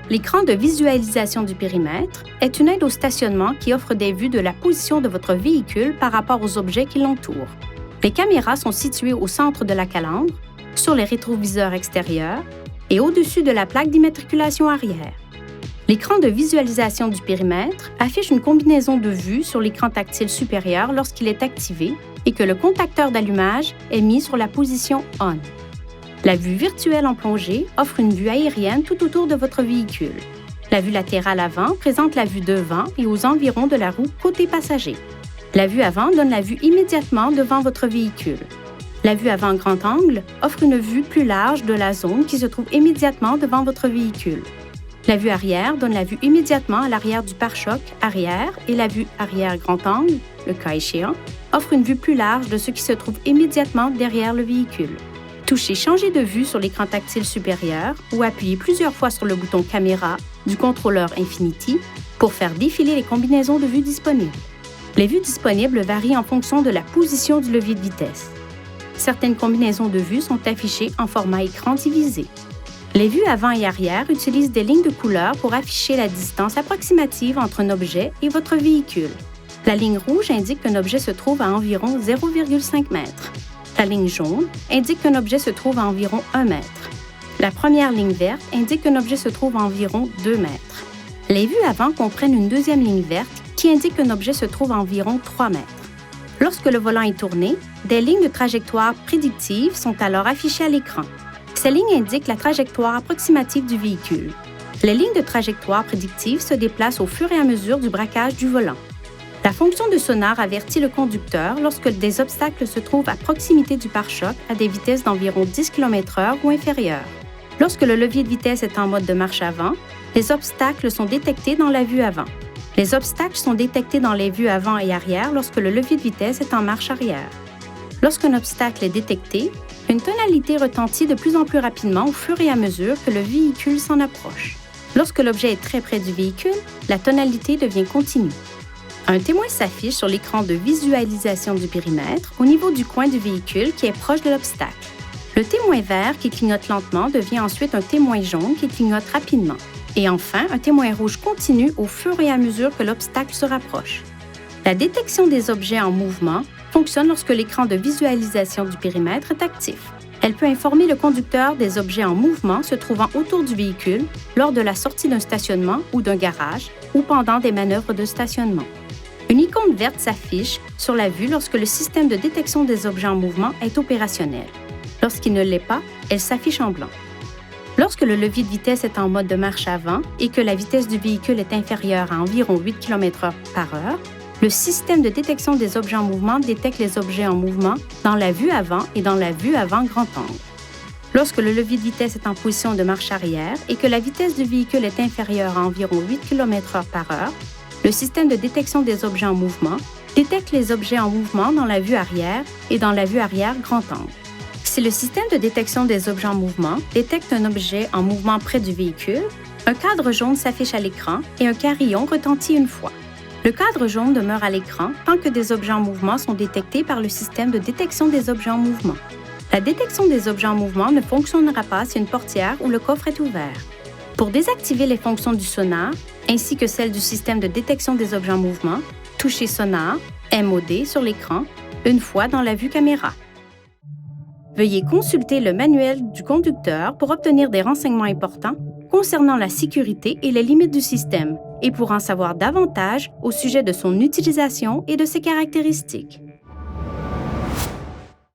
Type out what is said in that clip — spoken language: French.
L'écran de visualisation du périmètre est une aide au stationnement qui offre des vues de la position de votre véhicule par rapport aux objets qui l'entourent. Les caméras sont situées au centre de la calandre, sur les rétroviseurs extérieurs et au-dessus de la plaque d'immatriculation arrière. L'écran de visualisation du périmètre affiche une combinaison de vues sur l'écran tactile supérieur lorsqu'il est activé et que le contacteur d'allumage est mis sur la position ON. La vue virtuelle en plongée offre une vue aérienne tout autour de votre véhicule. La vue latérale avant présente la vue devant et aux environs de la roue côté passager. La vue avant donne la vue immédiatement devant votre véhicule. La vue avant grand angle offre une vue plus large de la zone qui se trouve immédiatement devant votre véhicule. La vue arrière donne la vue immédiatement à l'arrière du pare-choc arrière et la vue arrière grand angle, le cas échéant, offre une vue plus large de ce qui se trouve immédiatement derrière le véhicule. Touchez Changer de vue sur l'écran tactile supérieur ou appuyez plusieurs fois sur le bouton Caméra du contrôleur Infinity pour faire défiler les combinaisons de vues disponibles. Les vues disponibles varient en fonction de la position du levier de vitesse. Certaines combinaisons de vues sont affichées en format écran divisé. Les vues avant et arrière utilisent des lignes de couleur pour afficher la distance approximative entre un objet et votre véhicule. La ligne rouge indique qu'un objet se trouve à environ 0,5 m. La ligne jaune indique qu'un objet se trouve à environ 1 m. La première ligne verte indique qu'un objet se trouve à environ 2 m. Les vues avant comprennent une deuxième ligne verte qui indique qu'un objet se trouve à environ 3 m. Lorsque le volant est tourné, des lignes de trajectoire prédictives sont alors affichées à l'écran. Ces lignes indiquent la trajectoire approximative du véhicule. Les lignes de trajectoire prédictives se déplacent au fur et à mesure du braquage du volant. La fonction de sonar avertit le conducteur lorsque des obstacles se trouvent à proximité du pare-choc à des vitesses d'environ 10 km/h ou inférieures. Lorsque le levier de vitesse est en mode de marche avant, les obstacles sont détectés dans la vue avant. Les obstacles sont détectés dans les vues avant et arrière lorsque le levier de vitesse est en marche arrière. Lorsqu'un obstacle est détecté, une tonalité retentit de plus en plus rapidement au fur et à mesure que le véhicule s'en approche. Lorsque l'objet est très près du véhicule, la tonalité devient continue. Un témoin s'affiche sur l'écran de visualisation du périmètre au niveau du coin du véhicule qui est proche de l'obstacle. Le témoin vert qui clignote lentement devient ensuite un témoin jaune qui clignote rapidement. Et enfin, un témoin rouge continue au fur et à mesure que l'obstacle se rapproche. La détection des objets en mouvement fonctionne lorsque l'écran de visualisation du périmètre est actif. Elle peut informer le conducteur des objets en mouvement se trouvant autour du véhicule lors de la sortie d'un stationnement ou d'un garage ou pendant des manœuvres de stationnement. Une icône verte s'affiche sur la vue lorsque le système de détection des objets en mouvement est opérationnel. Lorsqu'il ne l'est pas, elle s'affiche en blanc. Lorsque le levier de vitesse est en mode de marche avant et que la vitesse du véhicule est inférieure à environ 8 km/h, le système de détection des objets en mouvement détecte les objets en mouvement dans la vue avant et dans la vue avant grand angle. Lorsque le levier de vitesse est en position de marche arrière et que la vitesse du véhicule est inférieure à environ 8 km/h, le système de détection des objets en mouvement détecte les objets en mouvement dans la vue arrière et dans la vue arrière grand angle. Si le système de détection des objets en mouvement détecte un objet en mouvement près du véhicule, un cadre jaune s'affiche à l'écran et un carillon retentit une fois. Le cadre jaune demeure à l'écran tant que des objets en mouvement sont détectés par le système de détection des objets en mouvement. La détection des objets en mouvement ne fonctionnera pas si une portière ou le coffre est ouvert. Pour désactiver les fonctions du sonar, ainsi que celles du système de détection des objets en mouvement, touchez Sonar, MOD sur l'écran, une fois dans la vue caméra. Veuillez consulter le manuel du conducteur pour obtenir des renseignements importants concernant la sécurité et les limites du système et pour en savoir davantage au sujet de son utilisation et de ses caractéristiques.